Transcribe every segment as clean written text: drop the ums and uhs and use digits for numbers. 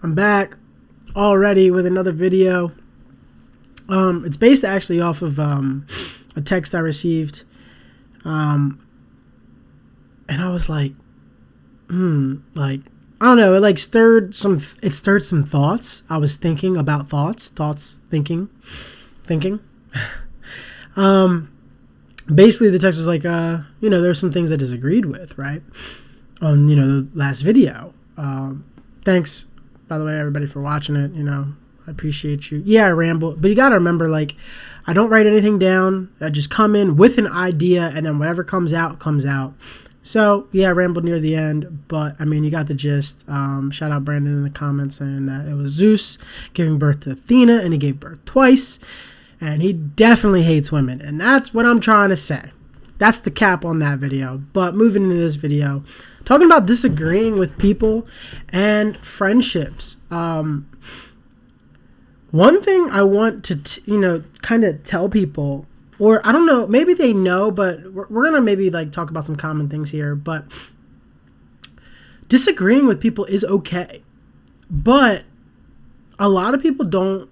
I'm back already with another video. It's based actually off of a text I received, and I was like, like, I don't know, it stirred some thoughts. I was thinking about thinking. Basically the text was like, there's some things I disagreed with, right? On, the last video. Thanks, by the way, everybody, for watching it. I appreciate you. Yeah, I ramble, but you got to remember, I don't write anything down. I just come in with an idea, and then whatever comes out, comes out. So, yeah, I rambled near the end, but, you got the gist. Shout out Brandon in the comments saying that it was Zeus giving birth to Athena, and he gave birth twice, and he definitely hates women, and that's what I'm trying to say. That's the cap on that video. But moving into this video, talking about disagreeing with people and friendships. One thing I want to, kind of tell people, or I don't know, maybe they know, but we're going to maybe talk about some common things here. But disagreeing with people is okay. But a lot of people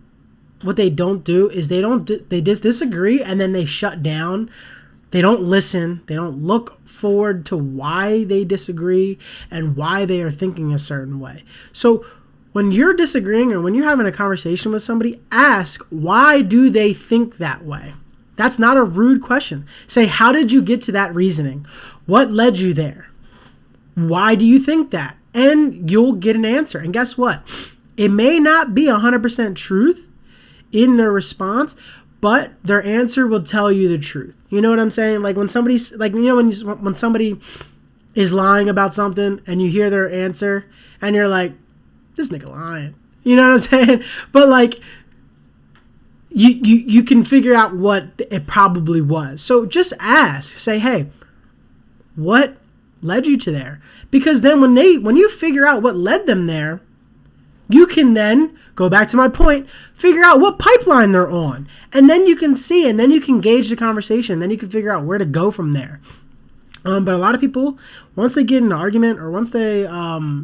what they don't do is they just disagree and then they shut down. They don't listen. They don't look forward to why they disagree and why they are thinking a certain way. So when you're disagreeing or when you're having a conversation with somebody, ask, why do they think that way? That's not a rude question. Say, how did you get to that reasoning? What led you there? Why do you think that? And you'll get an answer. And guess what? It may not be 100% truth in their response, but their answer will tell you the truth. You know what I'm saying? When somebody's when somebody is lying about something and you hear their answer and you're like, this nigga lying. You know what I'm saying? But you can figure out what it probably was. So just ask, say, hey, what led you to there? Because then when you figure out what led them there, you can then go back to my point, figure out what pipeline they're on. And then you can see, and then you can gauge the conversation. Then you can figure out where to go from there. But a lot of people, once they get in an argument or once they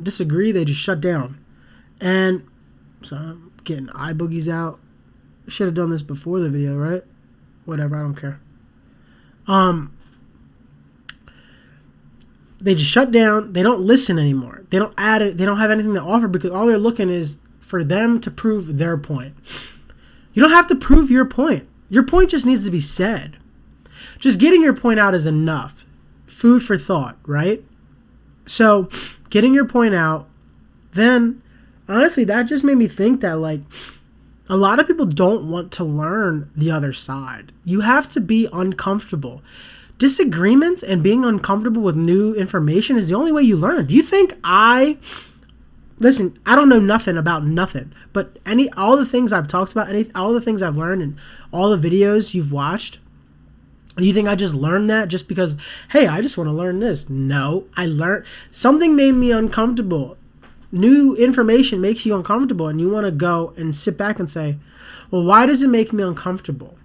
disagree, they just shut down. And so I'm getting eye boogies out. Should have done this before the video, right? Whatever, I don't care. They just shut down. They don't listen anymore. They don't add it. They don't have anything to offer because all they're looking is for them to prove their point. You don't have to prove your point. Your point just needs to be said. Just getting your point out is enough. Food for thought, right? So getting your point out, then honestly, that just made me think that a lot of people don't want to learn the other side. You have to be uncomfortable. Disagreements and being uncomfortable with new information is the only way you learn. Do you think listen, I don't know nothing about nothing, but all the things I've talked about, all the things I've learned and all the videos you've watched, do you think I just learned that just because, hey, I just want to learn this? No, I learned something made me uncomfortable. New information makes you uncomfortable and you want to go and sit back and say, well, why does it make me uncomfortable?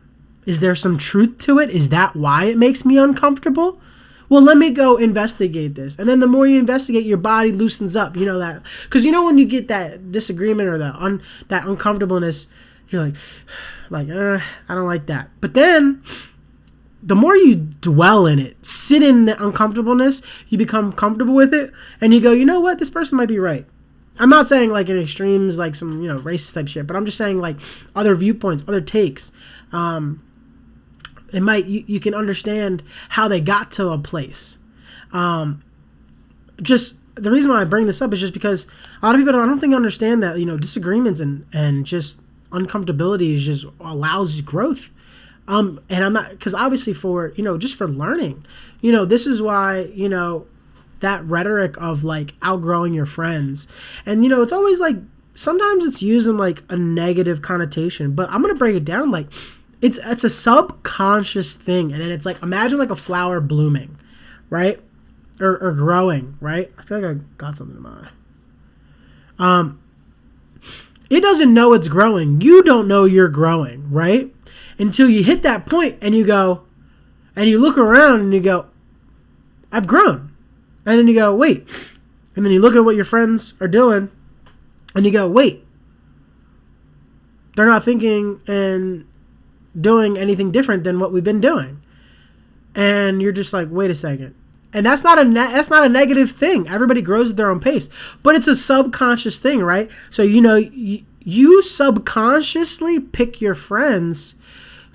Is there some truth to it? Is that why it makes me uncomfortable? Well, let me go investigate this. And then the more you investigate, your body loosens up. You know that? Because when you get that disagreement or that uncomfortableness, you're I don't like that. But then the more you dwell in it, sit in the uncomfortableness, you become comfortable with it. And you go, you know what? This person might be right. I'm not saying in extremes, some, racist type shit. But I'm just saying other viewpoints, other takes. You can understand how they got to a place. Just the reason why I bring this up is just because a lot of people I don't think understand that, disagreements and just uncomfortability is just allows growth. And I'm not, because obviously for, just for learning, this is why, that rhetoric of outgrowing your friends and, it's always sometimes it's used in a negative connotation, but I'm going to break it down. It's a subconscious thing. And then it's imagine a flower blooming, right? Or growing, right? I feel like I got something in my eye. It doesn't know it's growing. You don't know you're growing, right? Until you hit that point and you go, and you look around and you go, I've grown. And then you go, wait. And then you look at what your friends are doing And you go, wait, they're not thinking and doing anything different than what we've been doing. And you're just like, wait a second. And that's not a negative thing. Everybody grows at their own pace, but it's a subconscious thing, right? So you subconsciously pick your friends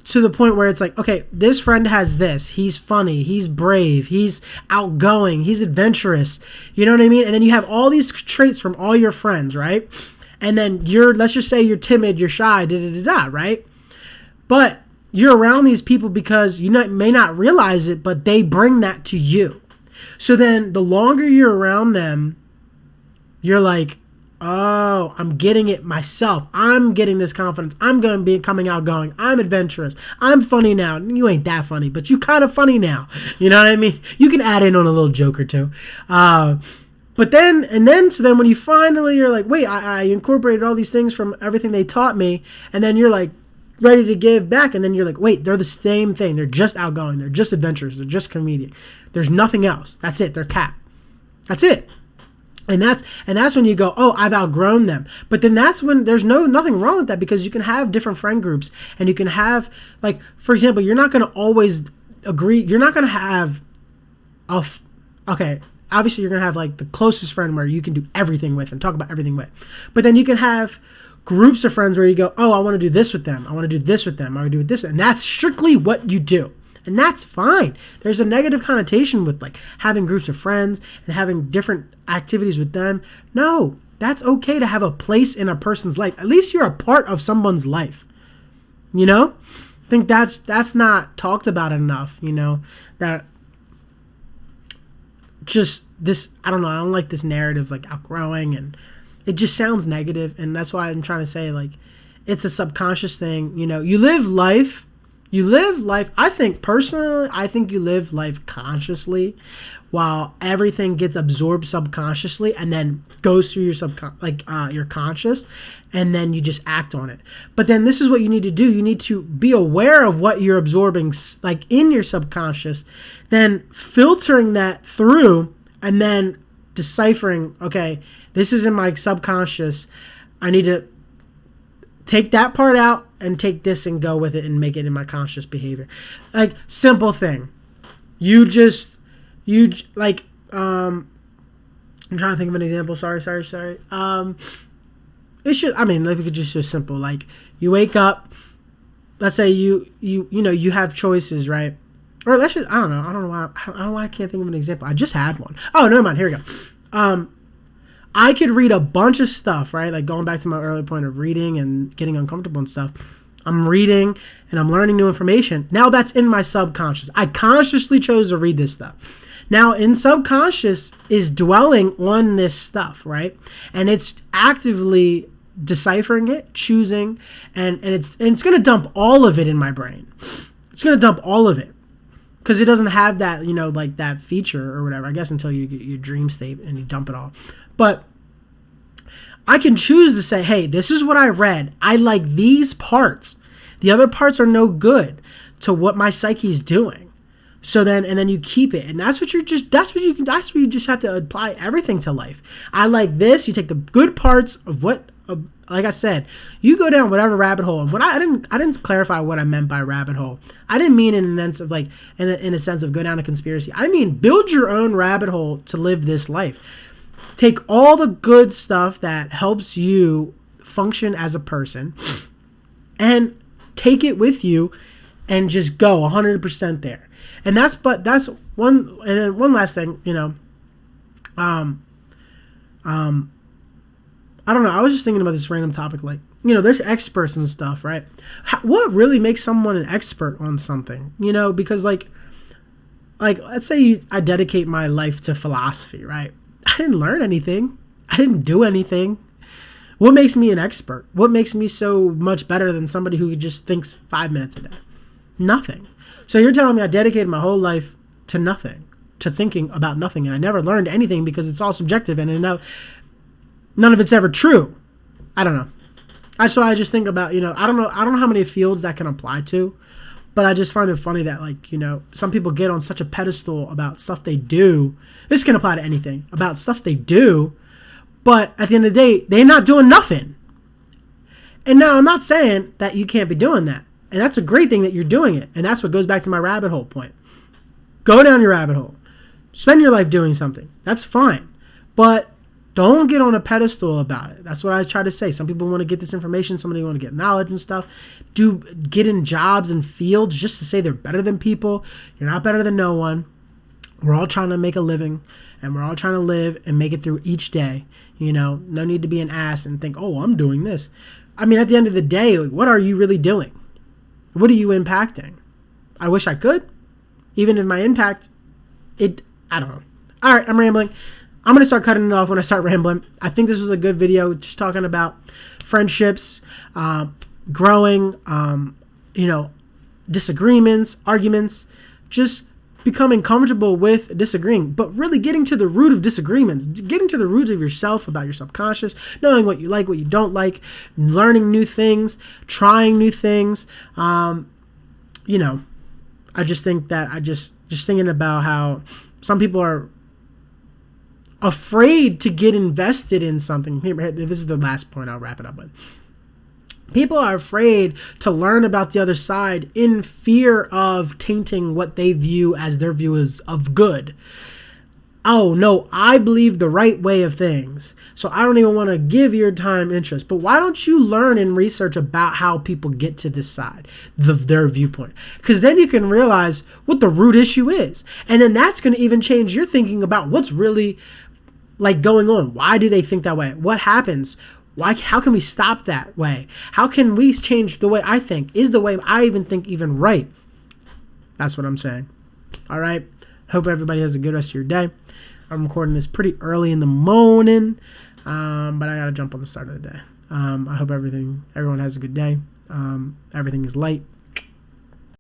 to the point where it's like, okay, this friend has this. He's funny. He's brave. He's outgoing. He's adventurous. You know what I mean? And then you have all these traits from all your friends, right? And then let's just say you're timid, you're shy, right? But you're around these people because you may not realize it, but they bring that to you. So then the longer you're around them, you're like, oh, I'm getting it myself. I'm getting this confidence. I'm going to be coming outgoing. I'm adventurous. I'm funny now. You ain't that funny, but you kind of funny now. You know what I mean? You can add in on a little joke or two. So then when you finally, you're like, wait, I incorporated all these things from everything they taught me. And then you're like ready to give back. And then you're like, wait, they're the same thing. They're just outgoing. They're just adventurous. They're just comedic. There's nothing else. That's it. They're cap. That's it. And that's when you go, oh, I've outgrown them. But then that's when there's nothing wrong with that, because you can have different friend groups, and you can have, like, for example, you're not going to always agree. You're not going to have obviously you're going to have like the closest friend where you can do everything with and talk about everything with. But then you can have groups of friends where you go, oh, I want to do this with them. I want to do this with them. I want to do this. And that's strictly what you do. And that's fine. There's a negative connotation with like having groups of friends and having different activities with them. No, that's okay to have a place in a person's life. At least you're a part of someone's life. You know? I think that's not talked about enough, you know, that just this, I don't know, I don't like this narrative like outgrowing, and it just sounds negative. And that's why I'm trying to say, like, it's a subconscious thing. You know, you live life, I think personally, you live life consciously, while everything gets absorbed subconsciously and then goes through your your conscious, and then you just act on it. But then this is what you need to do. You need to be aware of what you're absorbing, like in your subconscious, then filtering that through, and then deciphering, okay, this is in my subconscious. I need to take that part out and take this and go with it and make it in my conscious behavior. Like, simple thing. I'm trying to think of an example. Sorry. Like, we could just do simple. Like, you wake up, let's say you have choices, right? Or let's just, I don't know why I can't think of an example. I just had one. Oh, never mind. Here we go. I could read a bunch of stuff, right? Like, going back to my earlier point of reading and getting uncomfortable and stuff. I'm reading and I'm learning new information. Now that's in my subconscious. I consciously chose to read this stuff. Now, in subconscious is dwelling on this stuff, right? And it's actively deciphering it, choosing, and it's going to dump all of it in my brain. It's going to dump all of it, because it doesn't have that, you know, like that feature or whatever, I guess, until you get your dream state and you dump it all. But I can choose to say, hey, this is what I read. I like these parts. The other parts are no good to what my psyche's doing. So then, and then you keep it. And that's what you just have to apply everything to life. I like this. You take the good parts of what, like I said, you go down whatever rabbit hole. And what I didn't clarify what I meant by rabbit hole. I didn't mean in a sense of like, in a sense of go down a conspiracy. I mean, build your own rabbit hole to live this life. Take all the good stuff that helps you function as a person and take it with you and just go 100% there. And that's one, and then one last thing, you know, I don't know. I was just thinking about this random topic, like, you know, there's experts and stuff, right? What really makes someone an expert on something, you know, because like let's say I dedicate my life to philosophy, right? I didn't learn anything. I didn't do anything. What makes me an expert? What makes me so much better than somebody who just thinks 5 minutes a day? Nothing. So you're telling me I dedicated my whole life to nothing, to thinking about nothing, and I never learned anything because it's all subjective, and none of it's ever true. I don't know. That's why I just think about, you know, I don't know how many fields that can apply to, but I just find it funny that, like, you know, some people get on such a pedestal about stuff they do. This can apply to anything, about stuff they do, But at the end of the day, they're not doing nothing. And now I'm not saying that you can't be doing that. And that's a great thing that you're doing it. And that's what goes back to my rabbit hole point. Go down your rabbit hole. Spend your life doing something. That's fine. But don't get on a pedestal about it. That's what I try to say. Some people want to get this information. Somebody want to get knowledge and stuff. Get in jobs and fields just to say they're better than people. You're not better than no one. We're all trying to make a living. And we're all trying to live and make it through each day. No need to be an ass and think, oh, I'm doing this. I mean, at the end of the day, what are you really doing? What are you impacting? I wish I could. Even if my impact, I don't know. All right, I'm rambling. I'm going to start cutting it off when I start rambling. I think this was a good video just talking about friendships, growing, disagreements, arguments, just becoming comfortable with disagreeing, but really getting to the root of disagreements, getting to the root of yourself, about your subconscious, knowing what you like, what you don't like, learning new things, trying new things. I just think that just thinking about how some people are afraid to get invested in something. This is the last point I'll wrap it up with. People are afraid to learn about the other side in fear of tainting what they view as their view is of good. Oh, no, I believe the right way of things, so I don't even want to give your time interest. But why don't you learn and research about how people get to this side, their viewpoint? Because then you can realize what the root issue is. And then that's going to even change your thinking about what's really going on. Why do they think that way? What happens? How can we stop that way? How can we change the way I think? Is the way I even think even right? That's what I'm saying. All right. Hope everybody has a good rest of your day. I'm recording this pretty early in the morning, but I got to jump on the start of the day. I hope everyone has a good day. Everything is light.